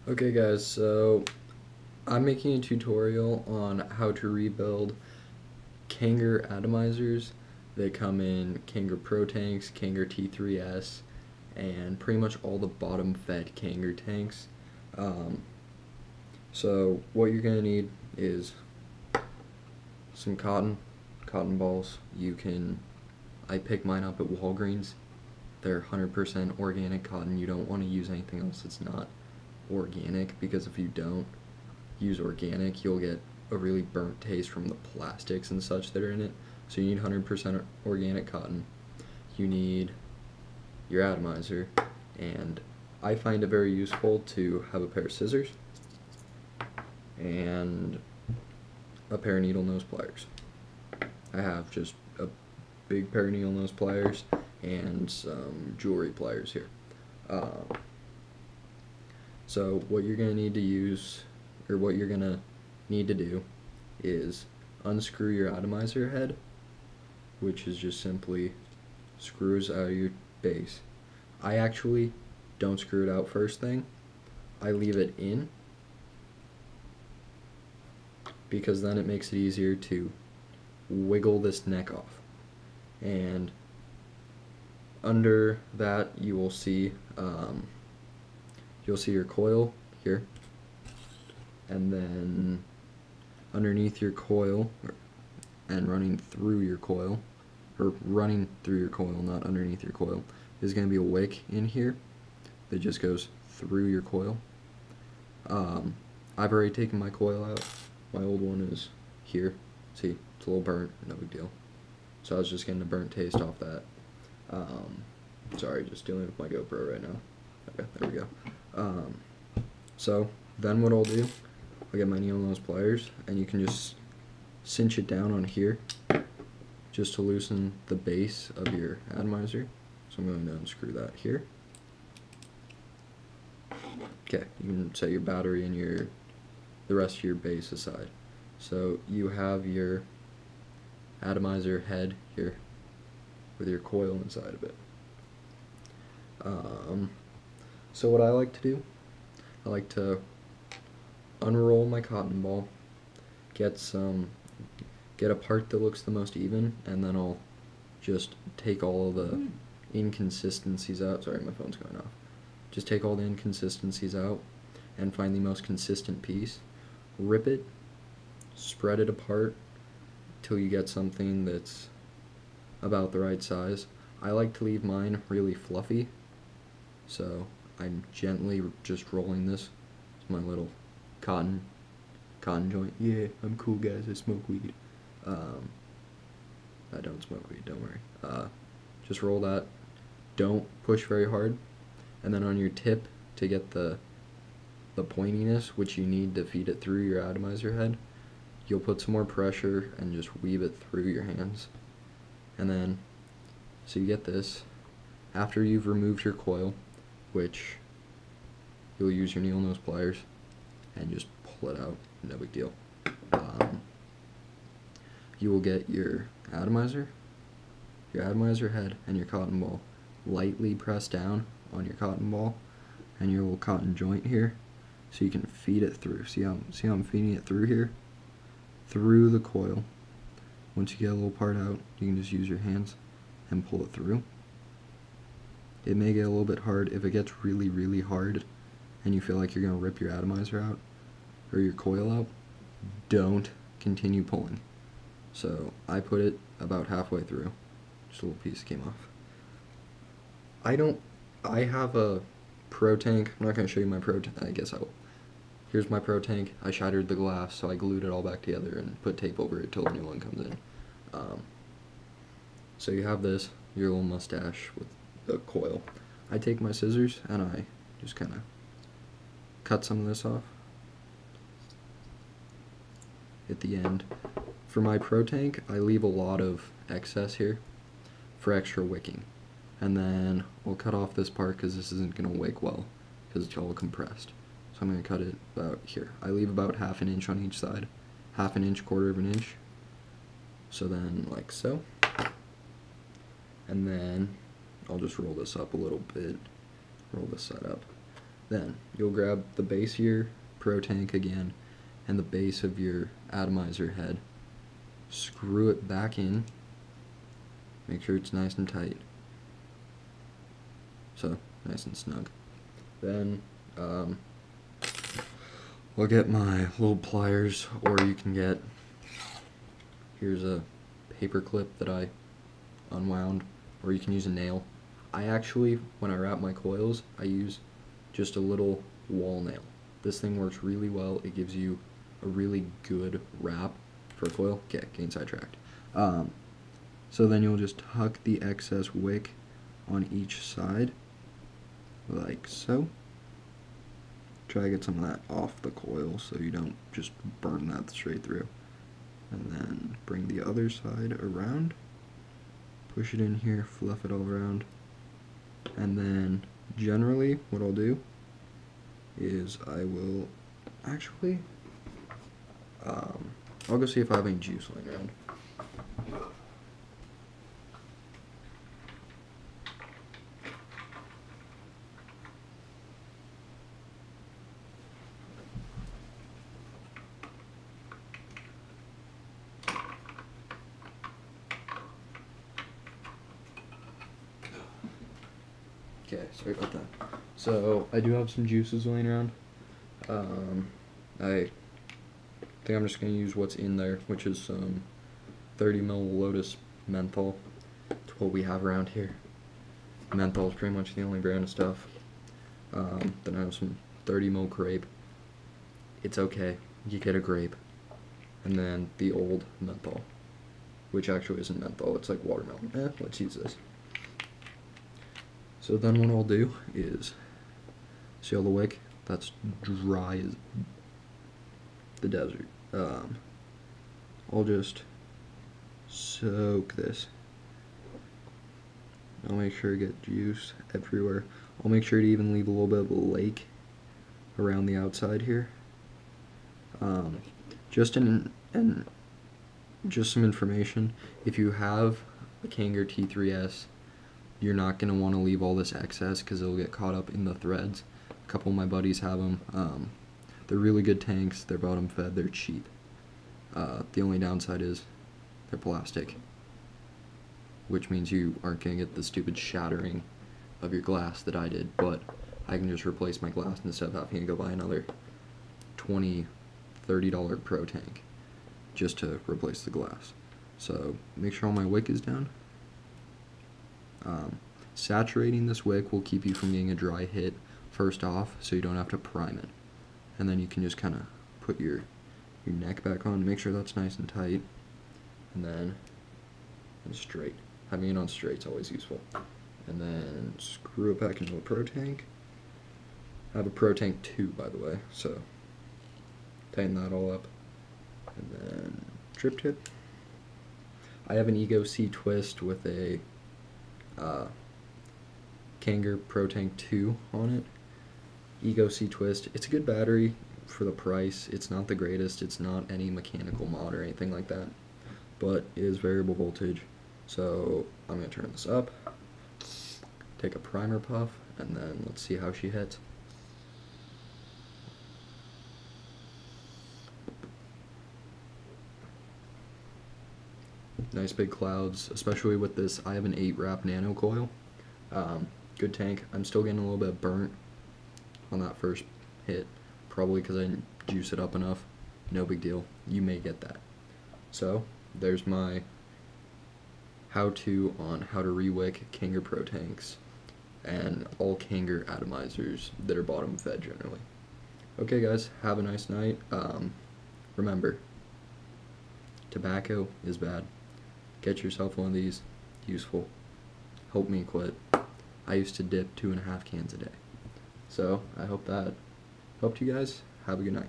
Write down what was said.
Okay guys, so I'm making a tutorial on how to rebuild Kanger atomizers. They come in Kanger Pro tanks, Kanger T3S, and pretty much all the bottom fed Kanger tanks. So what you're going to need is some cotton balls. I pick mine up at Walgreens. They're 100% organic cotton. You don't want to use anything else that's not organic, because if you don't use organic, you'll get a really burnt taste from the plastics and such that are in it. So you need 100% organic cotton. You need your atomizer, and I find it very useful to have a pair of scissors and a pair of needle nose pliers. I have just a big pair of needle nose pliers and some jewelry pliers here. So what you're going to need to use, or what you're going to need to do, is unscrew your atomizer head, which is just simply screws out of your base. I actually don't screw it out first thing. I leave it in, because then it makes it easier to wiggle this neck off. And under that you will see your coil here, and then underneath your coil, and running through your coil, not underneath your coil, is going to be a wick in here that just goes through your coil. I've already taken my coil out. My old one is here. See, it's a little burnt, no big deal. So I was just getting a burnt taste off that. Sorry, just dealing with my GoPro right now. Okay, there we go. So then what I'll do, I'll get my needle nose pliers, and you can just cinch it down on here just to loosen the base of your atomizer. So I'm going to unscrew that here. Okay, you can set your battery and the rest of your base aside. So you have your atomizer head here with your coil inside of it. So what I like to do, I like to unroll my cotton ball, get a part that looks the most even, and then I'll just take all of the inconsistencies out. Sorry, my phone's going off. Just take all the inconsistencies out and find the most consistent piece, rip it, spread it apart till you get something that's about the right size. I like to leave mine really fluffy, so I'm gently just rolling this. It's my little cotton joint. Yeah, I'm cool, guys. I smoke weed. I don't smoke weed, don't worry. Just roll that. Don't push very hard. And then on your tip, to get the pointiness, which you need to feed it through your atomizer head, you'll put some more pressure and just weave it through your hands. And then, so you get this. After you've removed your coil, which you'll use your needle nose pliers and just pull it out, no big deal. You will get your atomizer head, and your cotton ball. Lightly press down on your cotton ball and your little cotton joint here, so you can feed it through. See how I'm feeding it through here? Through the coil. Once you get a little part out, you can just use your hands and pull it through. It may get a little bit hard. If it gets really, really hard and you feel like you're going to rip your atomizer out or your coil out, don't continue pulling. So I put it about halfway through. Just a little piece came off. I have a pro tank. I'm not going to show you my pro tank. I guess I will. Here's my pro tank. I shattered the glass, so I glued it all back together and put tape over it till a new one comes in. So you have this, your little mustache with the coil. I take my scissors and I just kind of cut some of this off at the end. For my pro tank, I leave a lot of excess here for extra wicking. And then I'll cut off this part because this isn't going to wick well because it's all compressed. So I'm going to cut it about here. I leave about ½ an inch on each side. ½ an inch, ¼ of an inch. So then, like so. And then I'll just roll this up a little bit. Roll this side up. Then you'll grab the base of your pro tank again and the base of your atomizer head, screw it back in, make sure it's nice and tight, so nice and snug. Then I'll get my little pliers, or you can get, here's a paper clip that I unwound, or you can use a nail. I actually, when I wrap my coils, I use just a little wall nail. This thing works really well. It gives you a really good wrap for a coil. Okay, getting sidetracked. So then you'll just tuck the excess wick on each side, like so. Try to get some of that off the coil so you don't just burn that straight through. And then bring the other side around, push it in here, fluff it all around, and then generally what I'll do is I will actually, I'll go see if I have any juice laying around. Okay, sorry about that. So I do have some juices laying around. I think I'm just going to use what's in there, which is some 30 ml Lotus menthol. It's what we have around here. Menthol is pretty much the only brand of stuff. Then I have some 30 ml grape. It's okay, you get a grape. And then the old menthol, which actually isn't menthol, it's like watermelon. Let's use this. So then what I'll do is, see all the wick? That's dry as the desert. I'll just soak this. I'll make sure to get juice everywhere. I'll make sure to even leave a little bit of a lake around the outside here. Just some information. If you have a Kanger T3S, you're not going to want to leave all this excess because it'll get caught up in the threads. A couple of my buddies have them. They're really good tanks. They're bottom fed. They're cheap. The only downside is they're plastic, which means you aren't going to get the stupid shattering of your glass that I did, but I can just replace my glass instead of having to go buy another $20, $30 pro tank just to replace the glass. So make sure all my wick is down. Saturating this wick will keep you from getting a dry hit first off, so you don't have to prime it. And then you can just kind of put your neck back on, make sure that's nice and tight, and then straight. Having it on straight is always useful. And then screw it back into a pro tank. I have a pro tank 2, by the way, so tighten that all up. And then drip tip. I have an Ego C twist with a Kanger Pro Tank 2 on it. Ego C twist. It's a good battery for the price. It's not the greatest. It's not any mechanical mod or anything like that, but it is variable voltage. So I'm going to turn this up, take a primer puff, and then let's see how she hits. Nice big clouds, especially with this. I have an 8 wrap nano coil. Good tank. I'm still getting a little bit burnt on that first hit, probably because I didn't juice it up enough. No big deal. You may get that. So there's my how-to on how to rewick Kanger Pro tanks and all Kanger atomizers that are bottom fed generally. Okay guys, have a nice night. Remember, tobacco is bad. Get yourself one of these. Useful. Help me quit. I used to dip 2.5 cans a day. So I hope that helped you guys. Have a good night.